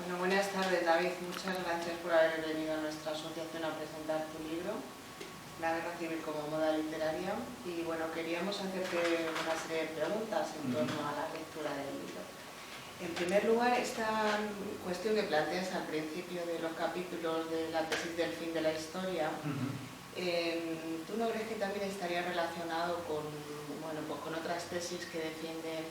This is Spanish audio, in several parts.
Bueno, buenas tardes, David. Muchas gracias por haber venido a nuestra asociación a presentar tu libro, La Guerra Civil como moda literaria. Y bueno, queríamos hacerte una serie de preguntas en torno a la lectura del libro. En primer lugar, esta cuestión que planteas al principio de los capítulos de la tesis del fin de la historia, ¿tú no crees que también estaría relacionado con, bueno, pues con otras tesis que defienden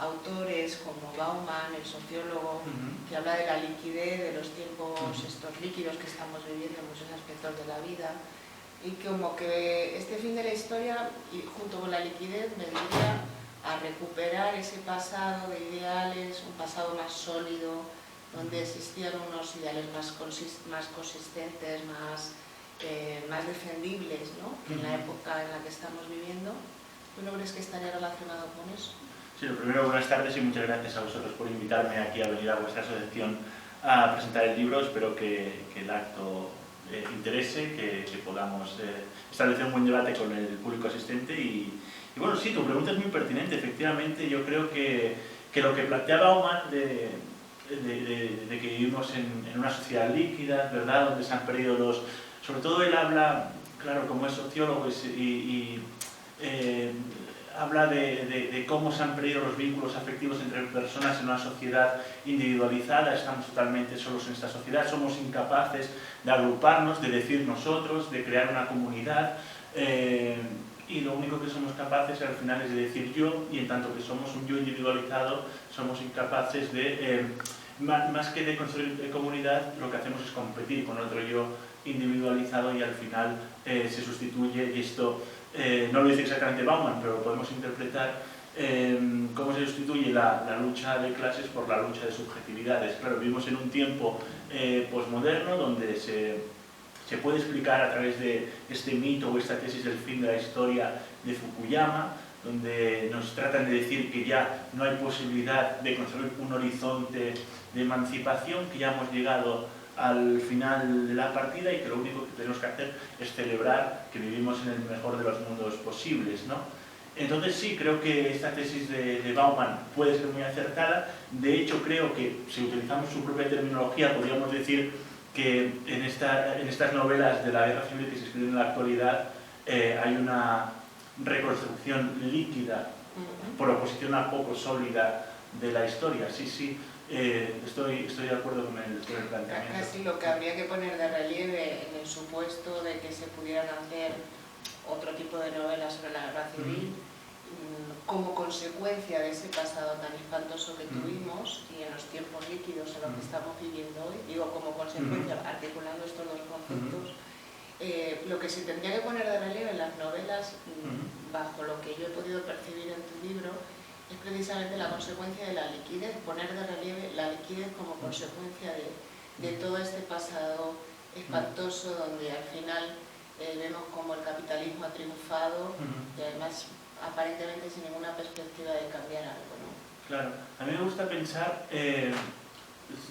autores como Bauman, el sociólogo, que habla de la liquidez, de los tiempos estos líquidos que estamos viviendo en muchos aspectos de la vida, y como que este fin de la historia, y junto con la liquidez, me diría a recuperar ese pasado de ideales, un pasado más sólido, donde existían unos ideales más consistentes, más defendibles, ¿no?, que en la época en la que estamos viviendo. ¿Tú no crees que estaría relacionado con eso? Sí, lo primero, buenas tardes y muchas gracias a vosotros por invitarme aquí a venir a vuestra asociación a presentar el libro. Espero que el acto interese, que podamos establecer un buen debate con el público asistente. Y bueno, sí, tu pregunta es muy pertinente. Efectivamente, yo creo que lo que plantea Bauman de que vivimos en una sociedad líquida, ¿verdad?, donde se han perdido los... Sobre todo él habla, claro, como es sociólogo habla de cómo se han perdido los vínculos afectivos entre personas en una sociedad individualizada. Estamos totalmente solos en esta sociedad, somos incapaces de agruparnos, de decir nosotros, de crear una comunidad, y lo único que somos capaces al final es de decir yo, y en tanto que somos un yo individualizado, somos incapaces de, más que de construir comunidad, lo que hacemos es competir con otro yo individualizado, y al final se sustituye, y esto no lo dice exactamente Bauman, pero lo podemos interpretar, cómo se sustituye la lucha de clases por la lucha de subjetividades. Claro, vivimos en un tiempo posmoderno donde se puede explicar a través de este mito o esta tesis del fin de la historia de Fukuyama, donde nos tratan de decir que ya no hay posibilidad de construir un horizonte de emancipación, que ya hemos llegado al final de la partida y que lo único que tenemos que hacer es celebrar que vivimos en el mejor de los mundos posibles, ¿no? Entonces sí, creo que esta tesis de Bauman puede ser muy acertada. De hecho, creo que si utilizamos su propia terminología, podríamos decir que en estas novelas de la guerra civil que se escriben en la actualidad hay una reconstrucción líquida por oposición a poco sólida de la historia. Sí, estoy de acuerdo con el planteamiento. Casi lo que habría que poner de relieve en el supuesto de que se pudieran hacer otro tipo de novelas sobre la guerra civil, como consecuencia de ese pasado tan espantoso que tuvimos y en los tiempos líquidos en los que estamos viviendo hoy, digo como consecuencia, articulando estos dos conceptos, lo que se tendría que poner de relieve en las novelas, bajo lo que yo he podido percibir en tu libro, es precisamente la consecuencia de la liquidez, poner de relieve la liquidez como consecuencia de todo este pasado espantoso, donde al final vemos como el capitalismo ha triunfado y además aparentemente sin ninguna perspectiva de cambiar algo, ¿no? Claro, a mí me gusta pensar,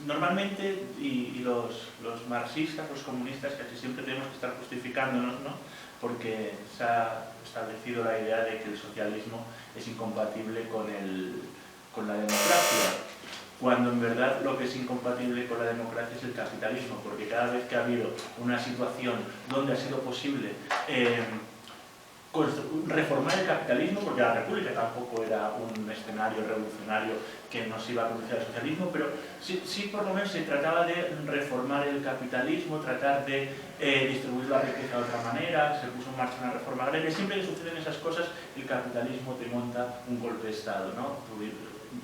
normalmente, y los marxistas, los comunistas, casi siempre tenemos que estar justificándonos, ¿no?, porque se ha establecido la idea de que el socialismo es incompatible con la democracia, cuando en verdad lo que es incompatible con la democracia es el capitalismo, porque cada vez que ha habido una situación donde ha sido posible reformar el capitalismo, porque la República tampoco era un escenario revolucionario que nos iba a conducir al socialismo, pero sí por lo menos se trataba de reformar el capitalismo, tratar de distribuir la riqueza de otra manera, se puso en marcha una reforma agraria. Siempre que suceden esas cosas, el capitalismo te monta un golpe de Estado, ¿no?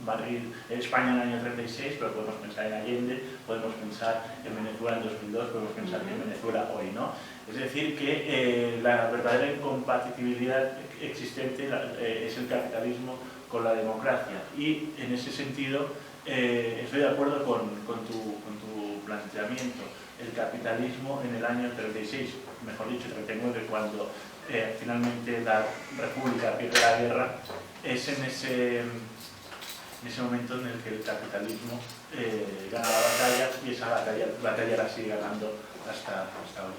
Madrid, España en el año 36, pero podemos pensar en Allende, podemos pensar en Venezuela en 2002, podemos pensar en Venezuela hoy, ¿no? Es decir, que la verdadera incompatibilidad existente es el capitalismo con la democracia. Y en ese sentido estoy de acuerdo con tu planteamiento. El capitalismo en el año 36, mejor dicho 39, cuando finalmente la República pierde la guerra, es en ese momento en el que el capitalismo gana la batalla, y esa batalla la sigue ganando hasta hoy.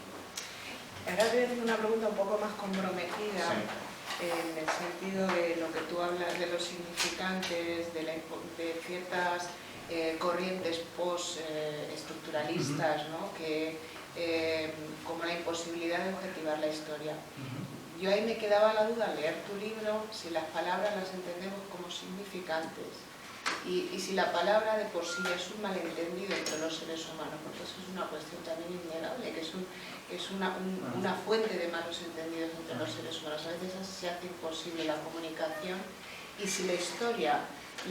Ahora te voy a hacer una pregunta un poco más comprometida, Sí. En el sentido de lo que tú hablas de los significantes, de ciertas corrientes post-estructuralistas, ¿no? Como la imposibilidad de objetivar la historia. Yo ahí me quedaba la duda al leer tu libro si las palabras las entendemos como significantes y si la palabra de por sí es un malentendido entre los seres humanos, porque eso es una cuestión también innegable, que es una fuente de malos entendidos entre los seres humanos. A veces se hace imposible la comunicación y si la historia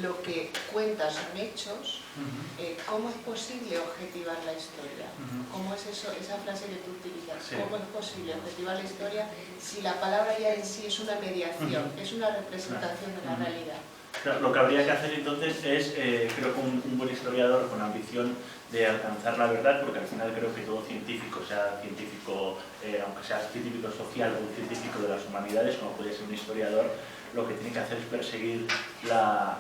lo que cuenta son hechos, ¿cómo es posible objetivar la historia? ¿Cómo es eso, esa frase que tú utilizas? Sí. ¿Cómo es posible objetivar la historia si la palabra ya en sí es una mediación, es una representación de la realidad? Claro, lo que habría que hacer entonces es, creo que un buen historiador con ambición de alcanzar la verdad, porque al final creo que todo científico, sea científico, aunque sea científico social o un científico de las humanidades, como puede ser un historiador, lo que tiene que hacer es perseguir la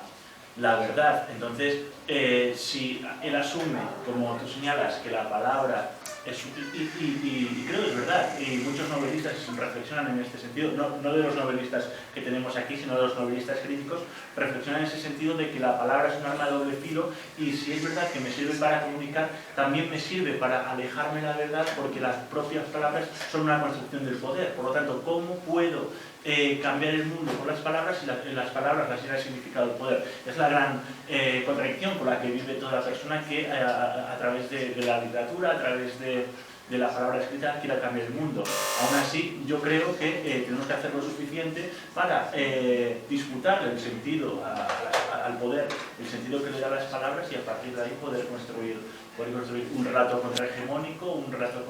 verdad. Entonces, si él asume, como tú señalas, que la palabra es, y creo que es verdad, y muchos novelistas reflexionan en este sentido, no de los novelistas que tenemos aquí, sino de los novelistas críticos, reflexionan en ese sentido de que la palabra es un arma de doble filo y si es verdad que me sirve para comunicar, también me sirve para alejarme de la verdad porque las propias palabras son una construcción del poder. Por lo tanto, ¿cómo puedo cambiar el mundo con las palabras y las palabras las llena el significado del poder? Es la gran contradicción con la que vive toda persona que a través de la literatura, a través de la palabra escrita, quiera cambiar el mundo. Aún así, yo creo que tenemos que hacer lo suficiente para disputar el sentido al poder, el sentido que le da las palabras y a partir de ahí poder construir un relato contrahegemónico, un relato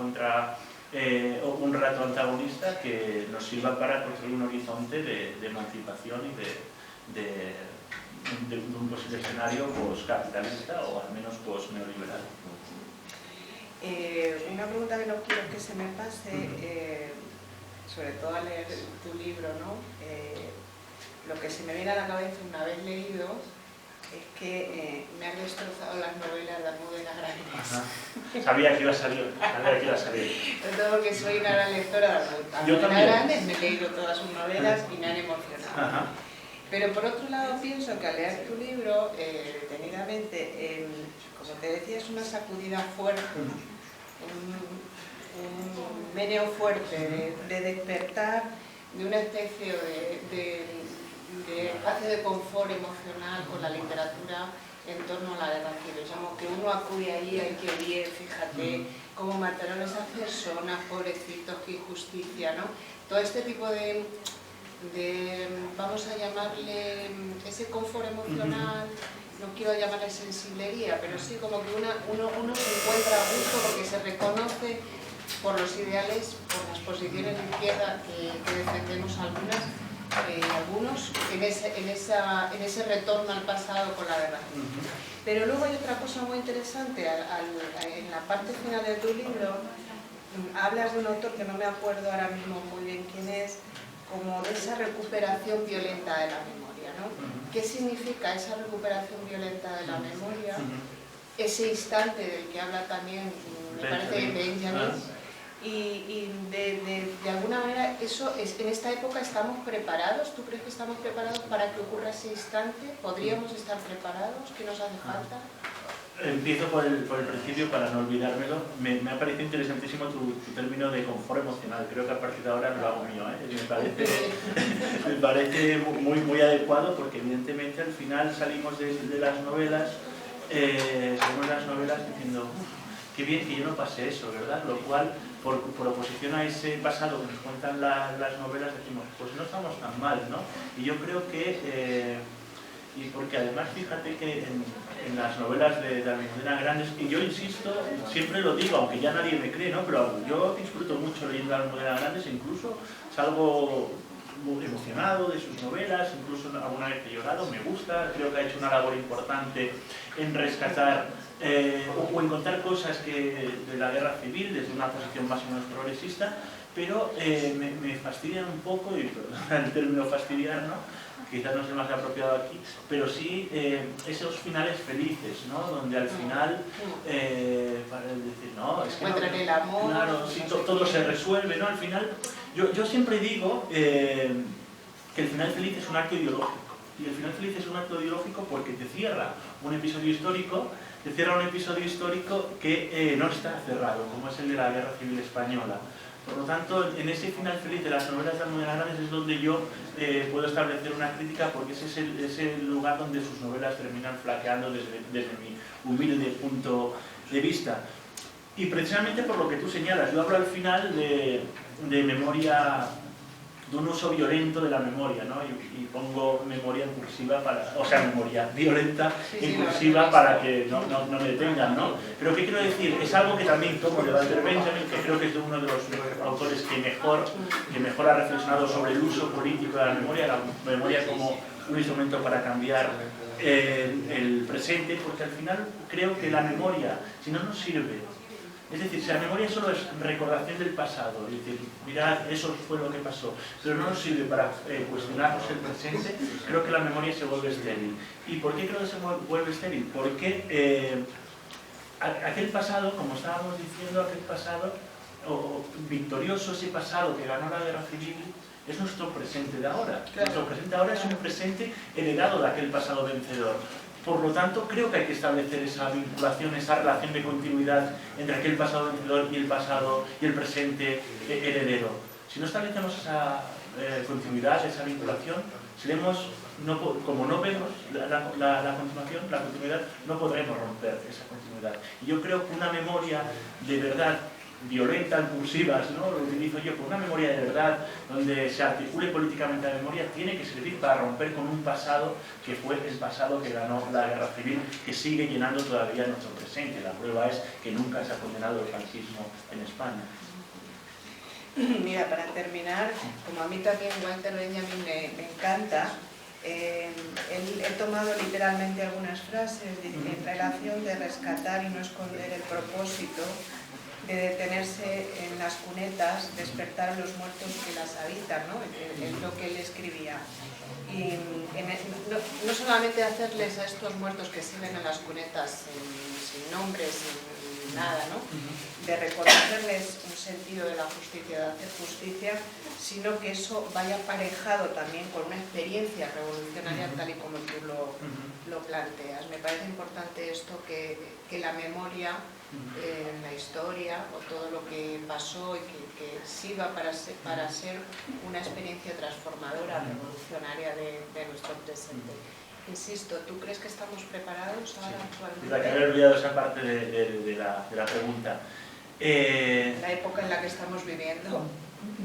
antagonista que nos sirva para construir un horizonte de emancipación y de un posible escenario poscapitalista o al menos posneoliberal. Una pregunta que no quiero que se me pase, sobre todo al leer tu libro, ¿no? Lo que se me viene a la cabeza una vez leído es que me han destrozado las novelas de Almudena Grandes. Sabía que iba a salir, Sobre todo porque soy una gran lectora de Almudena Grandes, me he leído todas sus novelas y me han emocionado. Pero por otro lado pienso que al leer tu libro, detenidamente, como te decía, es una sacudida fuerte, un meneo fuerte de despertar de una especie de espacio de confort emocional con la literatura en torno a la guerra civil. Como que uno acude ahí, hay que oír, fíjate cómo mataron a esas personas, pobrecitos, qué injusticia, ¿no? Todo este tipo de vamos a llamarle ese confort emocional, no quiero llamarle sensiblería, pero sí como que uno se encuentra a gusto porque se reconoce por los ideales, por las posiciones de izquierda que defendemos algunos en ese retorno al pasado con la guerra. Pero luego hay otra cosa muy interesante, en la parte final de tu libro hablas de un autor que no me acuerdo ahora mismo muy bien quién es, como de esa recuperación violenta de la memoria, ¿no? ¿Qué significa esa recuperación violenta de la memoria? Ese instante del que habla también, me parece, Benjamin, y de alguna manera, en esta época estamos preparados. ¿Tú crees que estamos preparados para que ocurra ese instante? ¿Podríamos estar preparados? ¿Qué nos hace falta? Empiezo por el principio para no olvidármelo. Me ha parecido interesantísimo tu término de confort emocional. Creo que a partir de ahora lo hago mío, me parece muy adecuado porque evidentemente al final salimos de las novelas diciendo qué bien que yo no pasé eso, ¿verdad? Lo cual, por oposición a ese pasado que nos cuentan las novelas, decimos, pues no estamos tan mal, ¿no? Y yo creo que, y porque además fíjate que en las novelas de Almudena Grandes, y yo insisto, siempre lo digo, aunque ya nadie me cree, ¿no? Pero yo disfruto mucho leyendo a Almudena Grandes, incluso salgo muy emocionado de sus novelas, incluso alguna vez he llorado, me gusta, creo que ha hecho una labor importante en rescatar o en contar cosas de la guerra civil desde una posición más o menos progresista, pero me fastidian un poco, y perdón el término fastidiar, ¿no? Quizás no sea más apropiado aquí, pero sí esos finales felices, ¿no? Donde al final, para decir, no, es que encuentran el amor, claro, sí, todo se resuelve, ¿no? Al final, yo siempre digo que el final feliz es un acto ideológico. Y el final feliz es un acto ideológico porque te cierra un episodio histórico, que no está cerrado, como es el de la Guerra Civil Española. Por lo tanto, en ese final feliz de las novelas de Almudena Grandes es donde yo puedo establecer una crítica, porque ese es el lugar donde sus novelas terminan flaqueando desde mi humilde punto de vista. Y precisamente por lo que tú señalas, yo hablo al final de memoria, de un uso violento de la memoria, ¿no? Y pongo memoria en cursiva, memoria violenta en cursiva para que no me detengan, ¿no? Pero ¿qué quiero decir? Es algo que también tomo de Walter Benjamin, que creo que es de uno de los autores que mejor ha reflexionado sobre el uso político de la memoria como un instrumento para cambiar el presente, porque al final creo que la memoria, si no nos sirve, es decir, si la memoria solo es recordación del pasado, es decir, mirad, eso fue lo que pasó, pero no nos sirve para cuestionarnos el presente, creo que la memoria se vuelve estéril. ¿Y por qué creo que se vuelve estéril? Porque aquel pasado, como estábamos diciendo, aquel pasado victorioso, ese pasado que ganó la guerra civil, es nuestro presente de ahora. Claro. Nuestro presente de ahora es un presente heredado de aquel pasado vencedor. Por lo tanto, creo que hay que establecer esa vinculación, esa relación de continuidad entre aquel pasado vencedor y el presente heredero. Si no establecemos esa continuidad, esa vinculación, como no vemos la continuidad, no podremos romper esa continuidad. Y yo creo que una memoria de verdad violenta, impulsivas, ¿no? Lo utilizo yo, con una memoria de verdad, donde se articule políticamente la memoria, tiene que servir para romper con un pasado que fue el pasado que ganó la guerra civil, que sigue llenando todavía nuestro presente. La prueba es que nunca se ha condenado el fascismo en España. Mira, para terminar, como a mí también Walter Benjamin me encanta, he tomado literalmente algunas frases en relación de rescatar y no esconder el propósito, de detenerse en las cunetas, despertar a los muertos que las habitan, ¿no? Es lo que él escribía. Y no solamente hacerles a estos muertos que siguen en las cunetas sin nombres, sin nada, ¿no? De reconocerles un sentido de la justicia, de hacer justicia, sino que eso vaya aparejado también con una experiencia revolucionaria tal y como tú lo planteas. Me parece importante esto, que la memoria, la historia o todo lo que pasó y que sirva para ser una experiencia transformadora, revolucionaria de nuestro presente. Insisto, ¿tú crees que estamos preparados ahora actualmente? La que había olvidado esa parte de la pregunta. La época en la que estamos viviendo.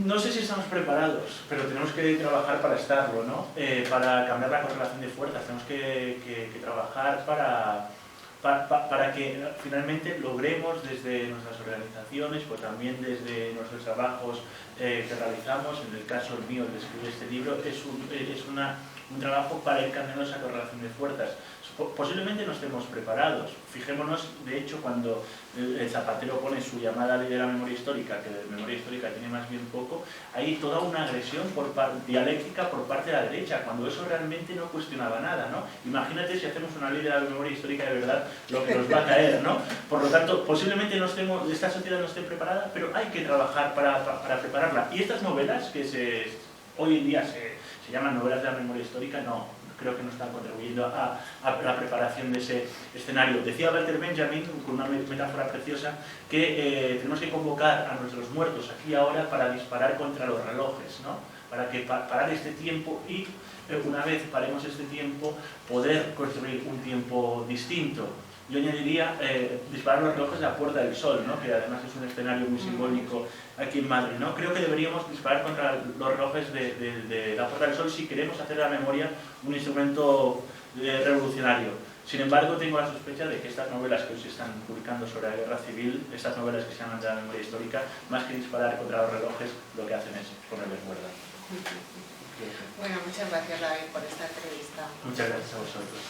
No sé si estamos preparados, pero tenemos que trabajar para estarlo, ¿no? Para cambiar la correlación de fuerzas, tenemos que trabajar para que finalmente logremos desde nuestras organizaciones, pues también desde nuestros trabajos que realizamos, en el caso mío de escribir este libro, es un trabajo para ir cambiando esa correlación de fuerzas. Posiblemente no estemos preparados. Fijémonos, de hecho, cuando el Zapatero pone su llamada ley de la memoria histórica, que de memoria histórica tiene más bien poco, hay toda una agresión dialéctica por parte de la derecha, cuando eso realmente no cuestionaba nada, ¿no? Imagínate si hacemos una ley de la memoria histórica de verdad, lo que nos va a caer, ¿no? Por lo tanto, posiblemente esta sociedad no esté preparada, pero hay que trabajar para prepararla. Y estas novelas, que hoy en día se llaman novelas de la memoria histórica, creo que no están contribuyendo a la preparación de ese escenario. Decía Walter Benjamin, con una metáfora preciosa, que tenemos que convocar a nuestros muertos aquí y ahora para disparar contra los relojes, ¿no? Para que parar este tiempo y, una vez paremos este tiempo, poder construir un tiempo distinto. Yo añadiría disparar los relojes de la Puerta del Sol, ¿no? Que además es un escenario muy simbólico aquí en Madrid, ¿no? Creo que deberíamos disparar contra los relojes de la Puerta del Sol si queremos hacer de la memoria un instrumento revolucionario. Sin embargo, tengo la sospecha de que estas novelas que hoy se están publicando sobre la guerra civil, estas novelas que se llaman de la memoria histórica, más que disparar contra los relojes, lo que hacen es ponerles cuerda. Bueno, muchas gracias, David, por esta entrevista. Muchas gracias a vosotros.